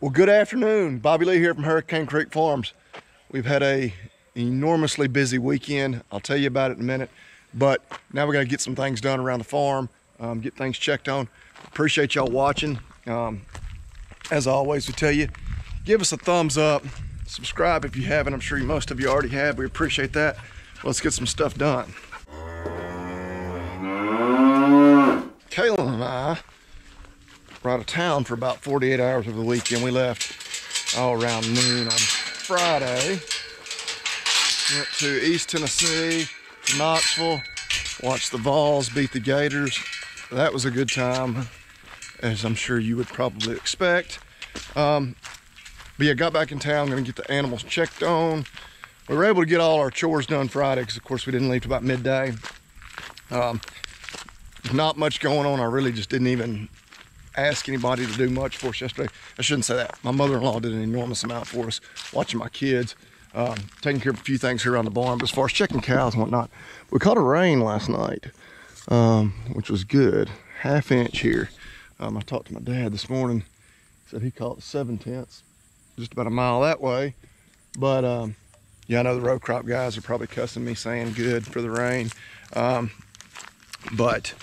Well, good afternoon. Bobby Lee here from Hurricane Creek Farms. We've had a enormously busy weekend. I'll tell you about it in a minute. But now we got to get some things done around the farm, get things checked on. Appreciate y'all watching. As always, we tell you, give us a thumbs up. Subscribe if you haven't. I'm sure most of you already have. We appreciate that. Let's get some stuff done. Kayla and I were out of town for about 48 hours over the weekend. We left all around noon on Friday. Went to East Tennessee, to Knoxville, watched the Vols beat the Gators. That was a good time, as I'm sure you would probably expect. But yeah, got back in town, gonna get the animals checked on. We were able to get all our chores done Friday, because of course we didn't leave till about midday. Not much going on. I really just didn't even ask anybody to do much for us yesterday. I shouldn't say that. My mother-in-law did an enormous amount for us, watching my kids, taking care of a few things here around the barn. But as far as checking cows and whatnot, we caught a rain last night, which was good. 1/2 inch here. I talked to my dad this morning. He said he caught 7/10, just about a mile that way. But yeah, I know the row crop guys are probably cussing me, saying good for the rain. But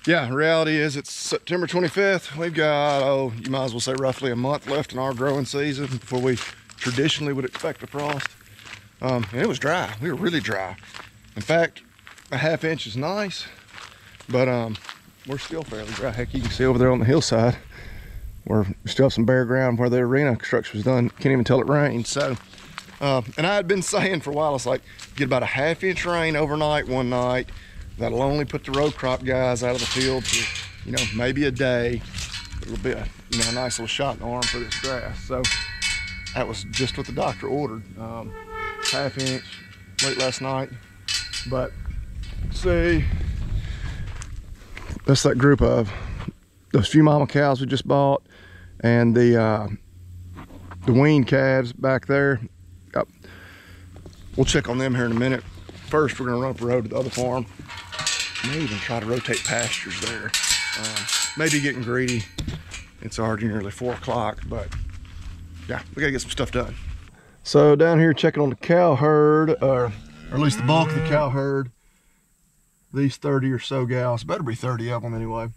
yeah, the reality is it's September 25th. We've got, oh, you might as well say roughly a month left in our growing season before we traditionally would expect a frost. And it was dry. We were really dry. In fact, a 1/2 inch is nice, but we're still fairly dry. Heck, you can see over there on the hillside where we still have some bare ground where the arena construction was done. Can't even tell it rained. So, and I had been saying for a while, it's like, get about a 1/2 inch rain overnight one night. That'll only put the row crop guys out of the field for, you know, maybe a day. It'll be a, you know, a nice little shot in the arm for this grass. So that was just what the doctor ordered. 1/2 inch late last night. But see, that's that group of those few mama cows we just bought, and the weaned calves back there. Yep. We'll check on them here in a minute. First, we're gonna run up the road to the other farm. May even try to rotate pastures there. Maybe getting greedy. It's already nearly 4 o'clock, but yeah, we gotta get some stuff done. So down here checking on the cow herd, or at least the bulk of the cow herd. These 30 or so gals, better be 30 of them anyway.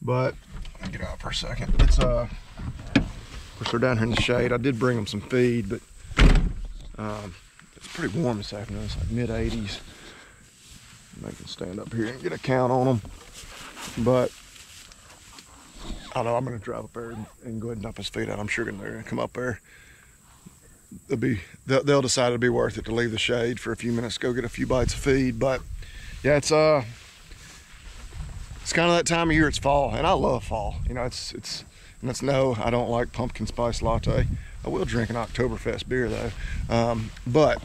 But let me get out for a second. It's of course they're down here in the shade. I did bring them some feed, but it's pretty warm this afternoon. It's like mid-80s. They can stand up here and get a count on them. But I don't know, I'm gonna drive up there and go ahead and dump his feet out. I'm sure they're gonna come up there. They'll decide it'll be worth it to leave the shade for a few minutes, go get a few bites of feed. But yeah, it's kind of that time of year. It's fall, and I love fall. You know, it's no, I don't like pumpkin spice latte. I will drink an Oktoberfest beer though. But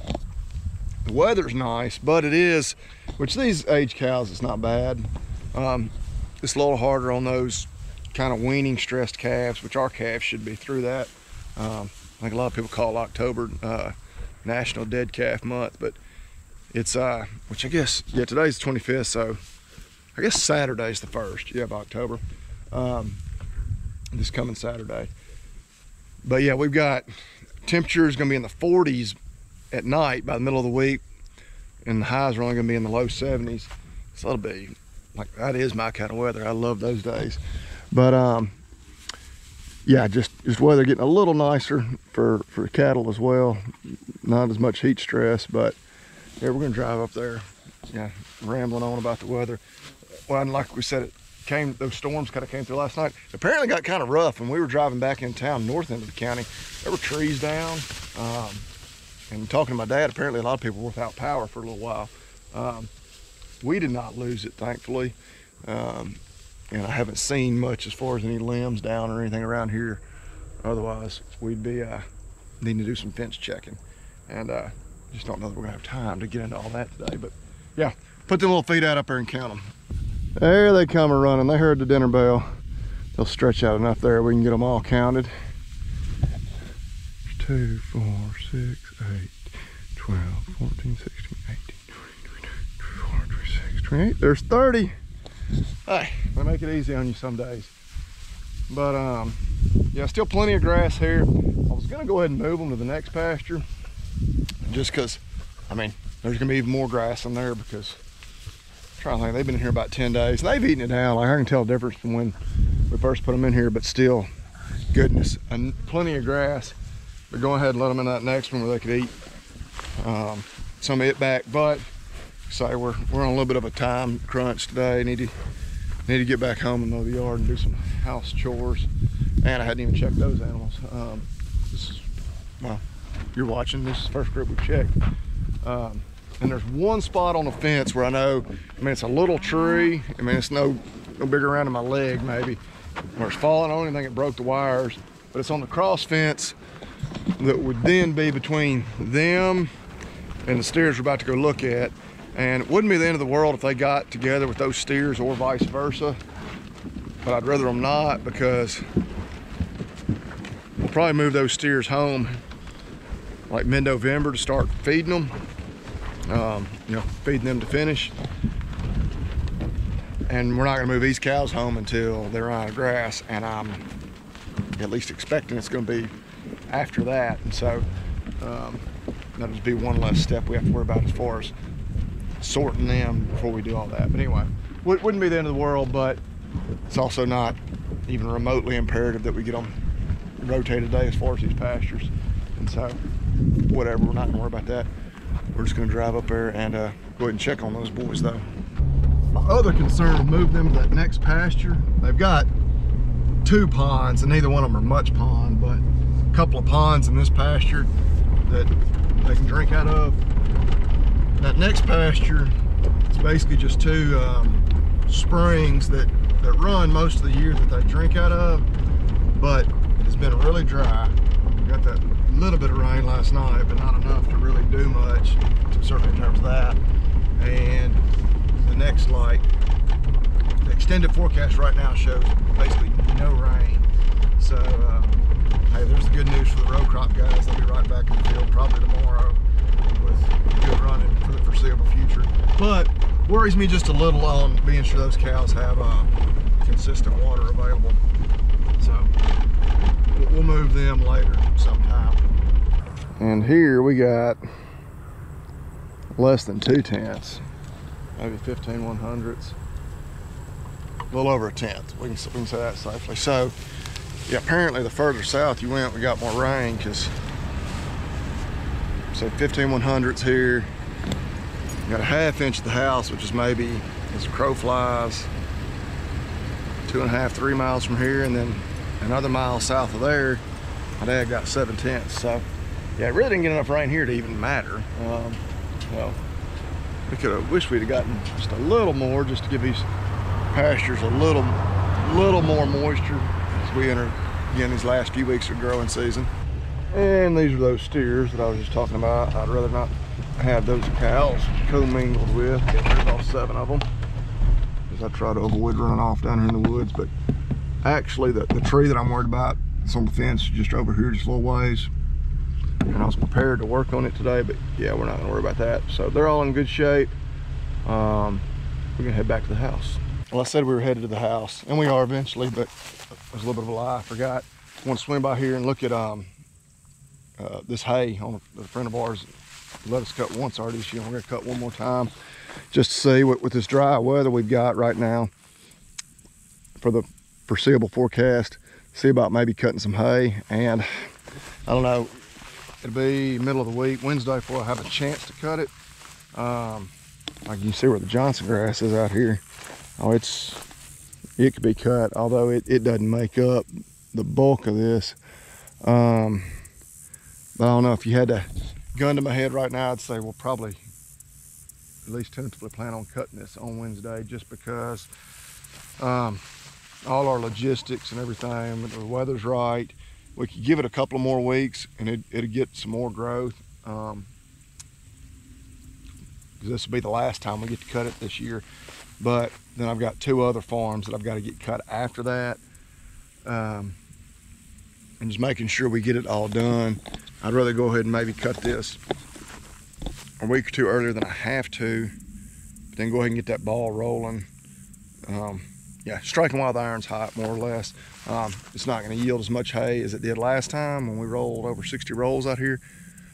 the weather's nice, but it is, which these age cows, it's not bad. It's a little harder on those kind of weaning stressed calves, which our calves should be through that. I think a lot of people call October National Dead Calf Month, but it's, which I guess, yeah, today's the 25th, so I guess Saturday's the 1st, yeah, of October. This coming Saturday. But yeah, we've got temperatures gonna be in the 40s at night by the middle of the week, and the highs are only gonna be in the low 70s. So that'll be like, that is my kind of weather. I love those days. But yeah, just weather getting a little nicer for cattle as well. Not as much heat stress, but yeah, we're gonna drive up there. Yeah, rambling on about the weather. Well, and like we said, those storms kind of came through last night. Apparently got kind of rough when we were driving back in town, north end of the county. There were trees down. And talking to my dad, apparently a lot of people were without power for a little while. We did not lose it, thankfully. And I haven't seen much as far as any limbs down or anything around here. Otherwise, we'd be needing to do some fence checking. And just don't know that we're gonna have time to get into all that today. But yeah, put them little feet out up there and count them. There they come running. They heard the dinner bell. They'll stretch out enough there we can get them all counted. 2, 4, 6, 8, 12, 14, 16, 18, 20, 24, 26, 28. There's 30. Hey, I make it easy on you some days. But yeah, still plenty of grass here. I was gonna go ahead and move them to the next pasture, just because, I mean, there's gonna be even more grass in there because I'm trying to think, they've been in here about 10 days. And they've eaten it down. Like, I can tell the difference from when we first put them in here, but still, goodness, and plenty of grass. But go ahead and let them in that next one where they could eat some of it back. But say we're on a little bit of a time crunch today. Need to get back home and mow the yard and do some house chores. And I hadn't even checked those animals. This is, well, you're watching, this is the first group we've checked. And there's one spot on the fence where I know, I mean, it's a little tree. I mean, it's no bigger around than my leg maybe, where it's falling on anything, it broke the wires, but it's on the cross fence that would then be between them and the steers we're about to go look at. And it wouldn't be the end of the world if they got together with those steers or vice versa, but I'd rather them not, because we'll probably move those steers home like mid-November to start feeding them. You know, feeding them to finish. And we're not gonna move these cows home until they're out of grass, and I'm at least expecting it's gonna be after that. And so that'll just be one less step we have to worry about as far as sorting them before we do all that. But anyway, wouldn't be the end of the world, but it's also not even remotely imperative that we get them rotated today as far as these pastures. And so whatever, we're not gonna worry about that. We're just gonna drive up there and go ahead and check on those boys though. My other concern is move them to that next pasture. They've got 2 ponds, and neither one of them are much pond, but a couple of ponds in this pasture that they can drink out of. That next pasture, it's basically just 2 springs that run most of the year that they drink out of, but it has been really dry. We got that little bit of rain last night, but not enough to really do much, certainly in terms of that. And the next, like, the extended forecast right now shows basically no rain. So hey, there's the good news for the row crop guys. They'll be right back in the field probably tomorrow with good running for the foreseeable future. But worries me just a little on being sure those cows have consistent water available. So we'll move them later sometime. And here we got less than 2 tenths, maybe 15/100ths, a little over a tenth. We can say that safely. So yeah, apparently the further south you went, we got more rain, because say 15/100ths here. You got a 1/2 inch at the house, which is maybe, as the crow flies, 2.5, 3 miles from here, and then another mile south of there, my dad got 7 tenths. So yeah, it really didn't get enough rain here to even matter. Well, we could have wished we'd have gotten just a little more, just to give these pastures a little more moisture as we enter again these last few weeks of growing season. And these are those steers that I was just talking about. I'd rather not have those cows commingled with. There's all 7 of them, because I try to avoid running off down here in the woods. But actually the tree that I'm worried about, it's on the fence just over here, just a little ways. And I was prepared to work on it today, but yeah, we're not gonna worry about that. So they're all in good shape. We're gonna head back to the house. Well, I said we were headed to the house, and we are eventually, but it was a little bit of a lie. I forgot. I want to swing by here and look at this hay on a friend of ours. Let us cut once already this year. We're gonna cut one more time, just to see what, with this dry weather we've got right now for the foreseeable forecast, see about maybe cutting some hay. And I don't know, it'll be middle of the week, Wednesday, before I have a chance to cut it. Like you can see where the Johnson grass is out here. Oh, it could be cut, although it doesn't make up the bulk of this. But I don't know, if you had a gun to my head right now, I'd say we'll probably at least tentatively plan on cutting this on Wednesday, just because all our logistics and everything, the weather's right. We could give it a couple of more weeks and it'd get some more growth. This will be the last time we get to cut it this year. But then I've got 2 other farms that I've got to get cut after that. And just making sure we get it all done. I'd rather go ahead and maybe cut this a week or 2 earlier than I have to, but then go ahead and get that ball rolling. Yeah, striking while the iron's hot, more or less. It's not going to yield as much hay as it did last time when we rolled over 60 rolls out here,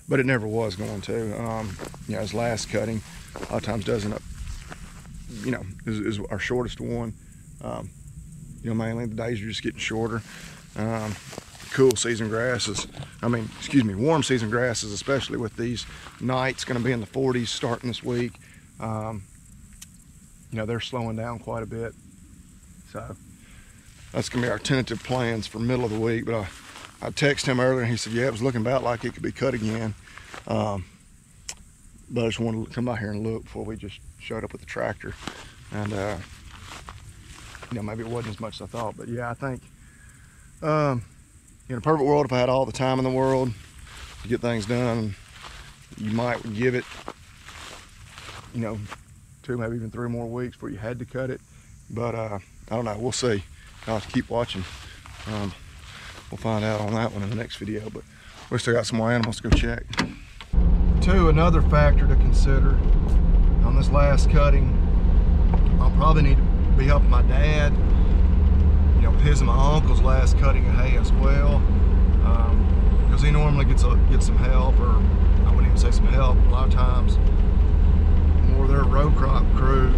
but it never was going to. You know, his last cutting a lot of times doesn't up, you know, is our shortest one. You know, mainly the days are just getting shorter. Cool season grasses, warm season grasses, especially with these nights going to be in the 40s starting this week. You know, they're slowing down quite a bit. So that's going to be our tentative plans for middle of the week. But I texted him earlier and he said, yeah, it was looking about like it could be cut again. But I just wanted to come by here and look before we just showed up with the tractor. And, you know, maybe it wasn't as much as I thought. But yeah, I think, in a perfect world, if I had all the time in the world to get things done, you might give it, you know, 2, maybe even 3 more weeks before you had to cut it. But I don't know, we'll see. I'll have to keep watching. We'll find out on that one in the next video, but we still got some more animals to go check. Another factor to consider on this last cutting, I'll probably need to be helping my dad, you know, with his and my uncle's last cutting of hay as well, because he normally gets some help, or I wouldn't even say some help. A lot of times, more their row crop crew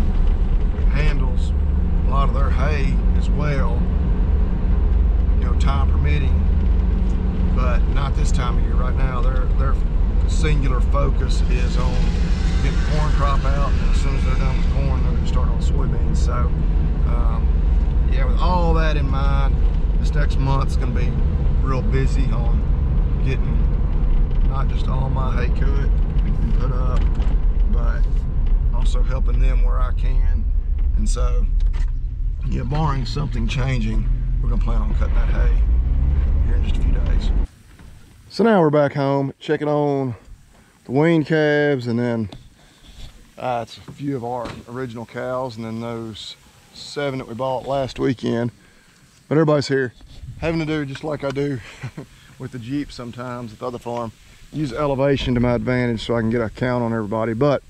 handles a lot of their hay as well, you know, time permitting, but not this time of year. Right now, their singular focus is on getting the corn crop out, and as soon as they're done with corn, they're going to start on soybeans. So, yeah, with all that in mind, this next month's going to be real busy on getting not just all my hay cut and put up, but also helping them where I can. And so, yeah, barring something changing, we're going to plan on cutting that hay here in just a few days. So now we're back home, checking on the weaned calves, and then it's a few of our original cows, and then those 7 that we bought last weekend. But everybody's here, having to do just like I do with the Jeep sometimes at the other farm. Use elevation to my advantage so I can get a count on everybody, but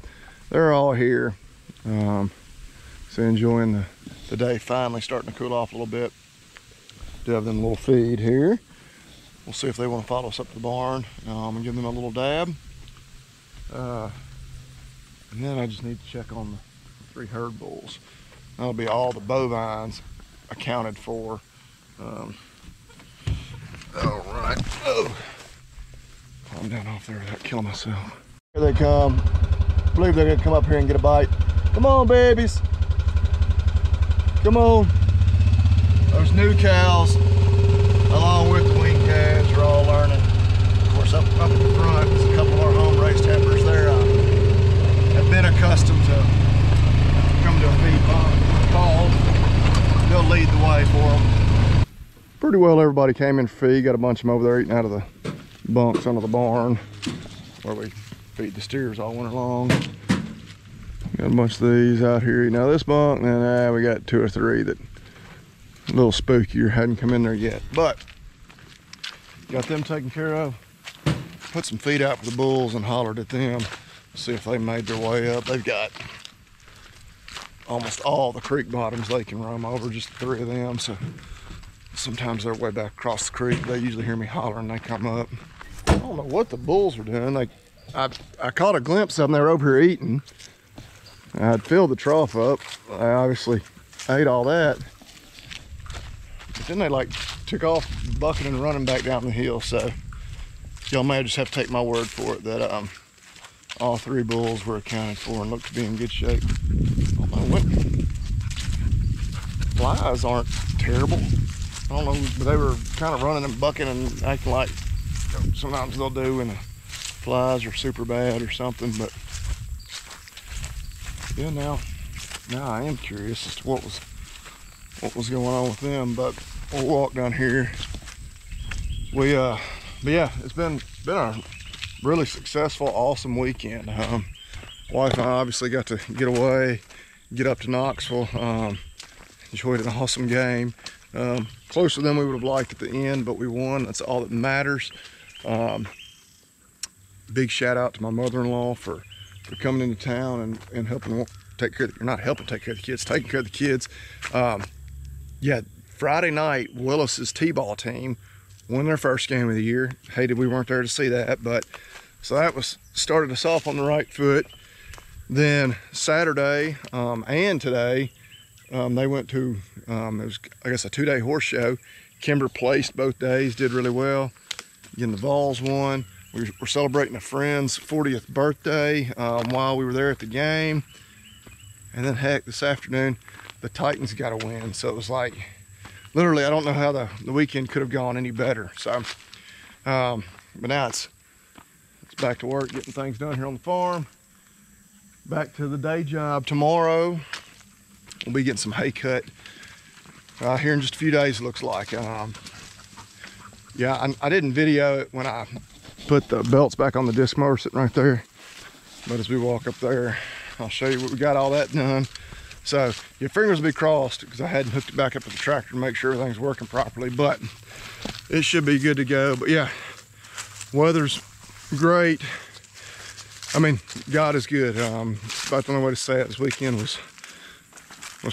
they're all here. So enjoying the day, finally starting to cool off a little bit. Do have them a little feed here. We'll see if they want to follow us up to the barn. And give them a little dab. And then I just need to check on the 3 herd bulls. That'll be all the bovines accounted for. All right. Oh, calm down off there without killing myself. Here they come. I believe they're gonna come up here and get a bite. Come on, babies. Come on. Those new cows, along with the weaned calves, are all learning. Of course, up at the front, there's a couple of our home raised heifers there. Have been accustomed to coming to a feed pond. They'll lead the way for them. Pretty well everybody came in for feed. Got a bunch of them over there eating out of the bunks under the barn where we feed the steers all winter long. Got a bunch of these out here eating out of this bunk, and then we got 2 or 3 that a little spookier, hadn't come in there yet. But got them taken care of. Put some feed out for the bulls and hollered at them, see if they made their way up. They've got almost all the creek bottoms they can roam over, just 3 of them. So sometimes they're way back across the creek. They usually hear me hollering, they come up. I don't know what the bulls were doing. I caught a glimpse of them. They were over here eating. I'd filled the trough up. I obviously ate all that. But then they like took off bucking and running back down the hill. So y'all may just have to take my word for it that all 3 bulls were accounted for and looked to be in good shape. I don't know what. Flies aren't terrible. I don't know, but they were kind of running and bucking and acting like sometimes they'll do when the flies are super bad or something. But yeah, now I am curious as to what was going on with them. But we'll walk down here. But yeah, it's been a really successful, awesome weekend. Wife and I obviously got to get away, get up to Knoxville. Enjoyed an awesome game. Closer than we would have liked at the end, but we won. That's all that matters. Big shout out to my mother-in-law for coming into town and helping take care of, not helping take care of the kids, taking care of the kids. Yeah, Friday night, Willis's T-ball team won their first game of the year. Hated we weren't there to see that, but so that was started us off on the right foot. Then Saturday and today, they went to, it was, I guess, a 2-day horse show. Kimber placed both days, did really well. Again, the Vols won. We're celebrating a friend's 40th birthday while we were there at the game. And then, heck, this afternoon, the Titans got a win. So it was like, literally, I don't know how the weekend could have gone any better. So, but now it's back to work, getting things done here on the farm. Back to the day job tomorrow. We'll be getting some hay cut here in just a few days, it looks like. Yeah, I didn't video it when I put the belts back on the disc mower sitting right there. But as we walk up there, I'll show you what we got all that done. So your fingers will be crossed because I hadn't hooked it back up with the tractor to make sure everything's working properly, but it should be good to go. But yeah, weather's great. I mean, God is good. About the only way to say it, this weekend was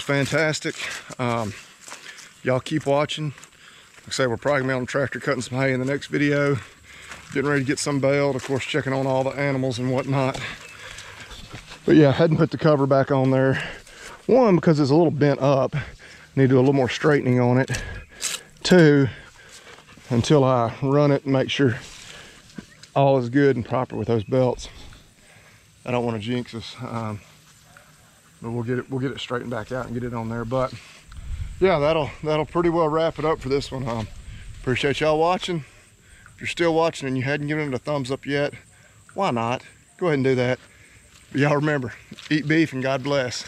fantastic. Y'all keep watching. Like I say, we're probably gonna be on the tractor cutting some hay in the next video. Getting ready to get some baled, of course, checking on all the animals and whatnot. But yeah, I hadn't put the cover back on there. One, because it's a little bent up. Need to do a little more straightening on it. Two, until I run it and make sure all is good and proper with those belts. I don't want to jinx us, but we'll get it straightened back out and get it on there. But yeah, that'll pretty well wrap it up for this one. Appreciate y'all watching. If you're still watching and you hadn't given it a thumbs up yet, why not? Go ahead and do that. But y'all remember, eat beef and God bless.